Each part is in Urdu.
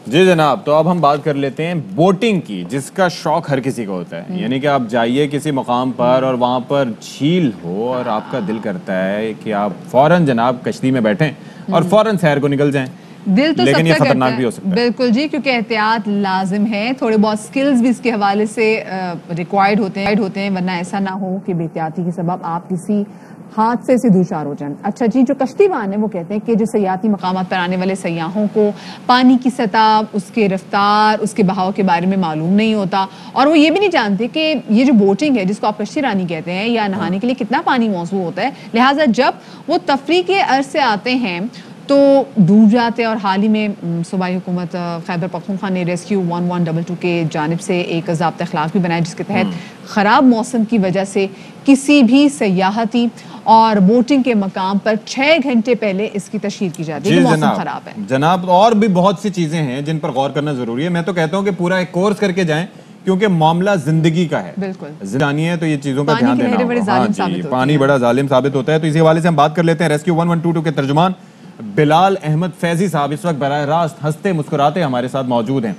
جی جناب، تو اب ہم بات کر لیتے ہیں بوٹنگ کی، جس کا شوق ہر کسی کو ہوتا ہے. یعنی کہ آپ جائیے کسی مقام پر اور وہاں پر جھیل ہو اور آپ کا دل کرتا ہے کہ آپ فوراً جناب کشتی میں بیٹھیں اور فوراً سیر کو نکل جائیں. دل تو لیکن یہ سب کا خطرناک کرتا بھی ہو ہے. سکتا ہے. بالکل جی، کیونکہ احتیاط لازم ہے. تھوڑے بہت سکلز بھی اس کے حوالے سے ریکوائرڈ ہوتے ہیں، ورنہ ایسا نہ ہو کہ بے احتیاطی کے سبب آپ کسی حادثے سے دوچار ہو جائیں. اچھا جی، جو کشتی بان ہے وہ کہتے ہیں کہ جو سیاحتی مقامات پر آنے والے سیاحوں کو پانی کی سطح، اس کے رفتار، اس کے بہاؤ کے بارے میں معلوم نہیں ہوتا، اور وہ یہ بھی نہیں جانتے کہ یہ جو بوٹنگ ہے جس کو آپ کشتی رانی کہتے ہیں یا نہانے کے لیے کتنا پانی موزوں ہوتا ہے. لہٰذا جب وہ تفریح کے عرض سے آتے ہیں تو ڈوب جاتے ہیں. اور حال ہی میں صوبائی حکومت خیبر پختونخوا نے ریسکیو 1122 کے جانب سے ایک ضابطہ اخلاق بھی بنایا، جس کے تحت خراب موسم کی وجہ سے کسی بھی سیاحتی اور بوٹنگ کے مقام پر 6 گھنٹے پہلے اس کی تشہیر کی جاتی ہے کہ موسم خراب ہے. جناب اور بھی بہت سی چیزیں ہیں جن پر غور کرنا ضروری ہے. میں تو کہتا ہوں کہ پورا ایک کورس کر کے جائیں، کیونکہ معاملہ زندگی کا ہے. بالکل جانی ہے تو یہ چیزوں کا دھیان دینا ہوگا. پانی بڑا ظالم ثابت ہوتا ہے. تو اسی حوالے سے ہم بات کر لیتے ہیں ریسکیو 1122 کے ترجمان بلال احمد فیضی صاحب اس وقت براہ راست ہنستے مسکراتے ہمارے ساتھ موجود ہیں.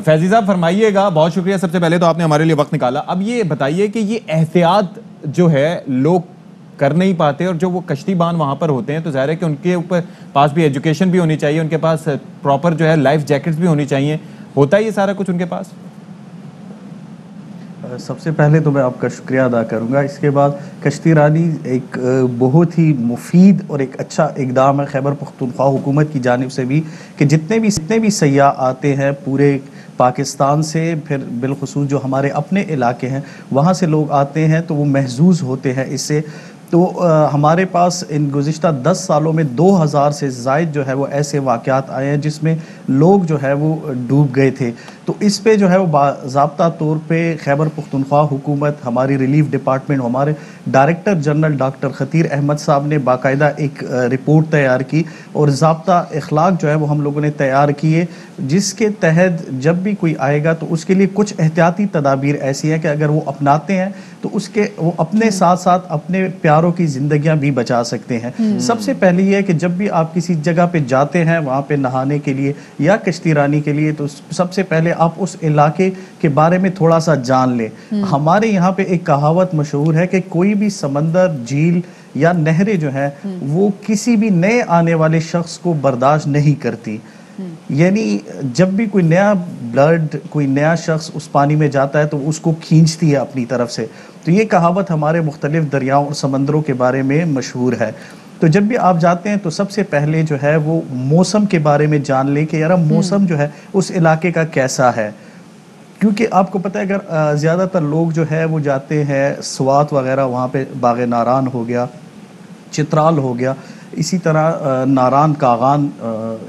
فیضی صاحب فرمائیے گا، بہت شکریہ سب سے پہلے تو آپ نے ہمارے لیے وقت نکالا. اب یہ بتائیے کہ یہ احتیاط جو ہے لوگ کر نہیں پاتے، اور جو وہ کشتی بان وہاں پر ہوتے ہیں تو ظاہر ہے کہ ان کے اوپر پاس بھی ایجوکیشن بھی ہونی چاہیے، ان کے پاس پراپر جو ہے لائف جیکٹس بھی ہونی چاہیے. ہوتا ہے یہ سارا کچھ ان کے پاس؟ سب سے پہلے تو میں آپ کا شکریہ ادا کروں گا. اس کے بعد کشتی رانی ایک بہت ہی مفید اور ایک اچھا اقدام ہے خیبر پختونخوا حکومت کی جانب سے بھی، کہ جتنے بھی سیاح آتے ہیں پورے پاکستان سے، پھر بالخصوص جو ہمارے اپنے علاقے ہیں وہاں سے لوگ آتے ہیں تو وہ محظوظ ہوتے ہیں اس سے. تو ہمارے پاس ان گزشتہ 10 سالوں میں 2000 سے زائد جو ہے وہ ایسے واقعات آئے ہیں جس میں لوگ جو ہے وہ ڈوب گئے تھے. تو اس پہ جو ہے وہ باضابطہ طور پہ خیبر پختونخوا حکومت، ہماری ریلیف ڈپارٹمنٹ، ہمارے ڈائریکٹر جنرل ڈاکٹر خطیر احمد صاحب نے باقاعدہ ایک رپورٹ تیار کی اور ضابطہ اخلاق جو ہے وہ ہم لوگوں نے تیار کیے، جس کے تحت جب بھی کوئی آئے گا تو اس کے لیے کچھ احتیاطی تدابیر ایسی ہیں کہ اگر وہ اپناتے ہیں تو وہ اپنے ساتھ ساتھ اپنے پیاروں کی زندگیاں بھی بچا سکتے ہیں. سب سے پہلے یہ ہے کہ جب بھی آپ کسی جگہ پہ جاتے ہیں وہاں پہ نہانے کے لیے یا کشتی رانی کے لیے، تو سب سے پہلے آپ اس علاقے کے بارے میں تھوڑا سا جان لیں. ہمارے یہاں پہ ایک کہاوت مشہور ہے کہ کوئی بھی سمندر، جھیل یا نہریں جو ہیں وہ کسی بھی نئے آنے والے شخص کو برداشت نہیں کرتی. یعنی جب بھی کوئی نیا بلڈ، کوئی نیا شخص اس پانی میں جاتا ہے تو اس کو کھینچتی ہے اپنی طرف سے. تو یہ کہاوت ہمارے مختلف دریاؤں اور سمندروں کے بارے میں مشہور ہے. تو جب بھی آپ جاتے ہیں تو سب سے پہلے جو ہے وہ موسم کے بارے میں جان لیں کہ یار موسم جو ہے اس علاقے کا کیسا ہے. کیونکہ آپ کو پتہ ہے اگر زیادہ تر لوگ جو ہے وہ جاتے ہیں سوات وغیرہ، وہاں پہ باغ ناران ہو گیا، چترال ہو گیا، اسی طرح ناران، کاغان،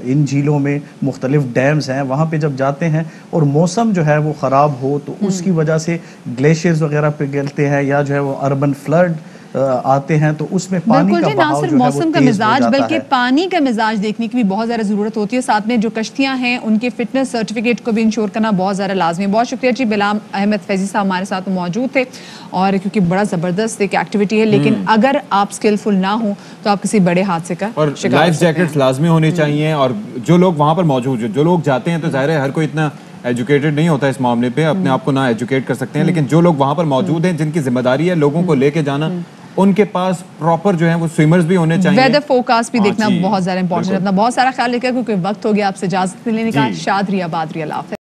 ان جھیلوں میں مختلف ڈیمز ہیں، وہاں پہ جب جاتے ہیں اور موسم جو ہے وہ خراب ہو تو اس کی وجہ سے گلیشیئرز وغیرہ پگھلتے ہیں یا جو ہے وہ اربن فلڈ آتے ہیں تو اس میں پانی کا بہاؤ جو ہے وہ موسم کا مزاج بلکہ پانی کا مزاج دیکھنے کی بھی بہت زیادہ ضرورت ہوتی ہے. ساتھ میں جو کشتیاں ہیں ان کے فٹنس سرٹیفکیٹ کو بھی انشور کرنا بہت زیادہ لازمی ہے. بہت شکریہ جی، بلال احمد فیضی صاحب ہمارے ساتھ موجود تھے، اور کیونکہ بڑا زبردست ایک ایکٹیویٹی ہے، لیکن اگر آپ اسکلفل نہ ہوں تو آپ کسی بڑے حادثے کا اور لائف جیکٹس لازمی ہونی چاہیے. اور جو لوگ وہاں پر موجود جو لوگ جاتے ہیں تو ظاہر ہے ہر کوئی اتنا ایجوکیٹڈ نہیں ہوتا اس معاملے پہ، اپنے آپ کو نہ ایجوکیٹ کر سکتے ہیں، لیکن جو لوگ وہاں پر موجود ہیں جن کی ذمہ داری ہے لوگوں کو لے کے جانا، ان کے پاس پراپر جو ہیں وہ سوئمرز بھی ہونے چاہیے. ویدر فورکاسٹ بھی دیکھنا بہت زیادہ امپورٹنٹ ہے. اپنا بہت سارا خیال رکھا، کیونکہ وقت ہو گیا آپ سے اجازت لینے کا. شاد رہیے، آباد رہیے، اللہ حافظ.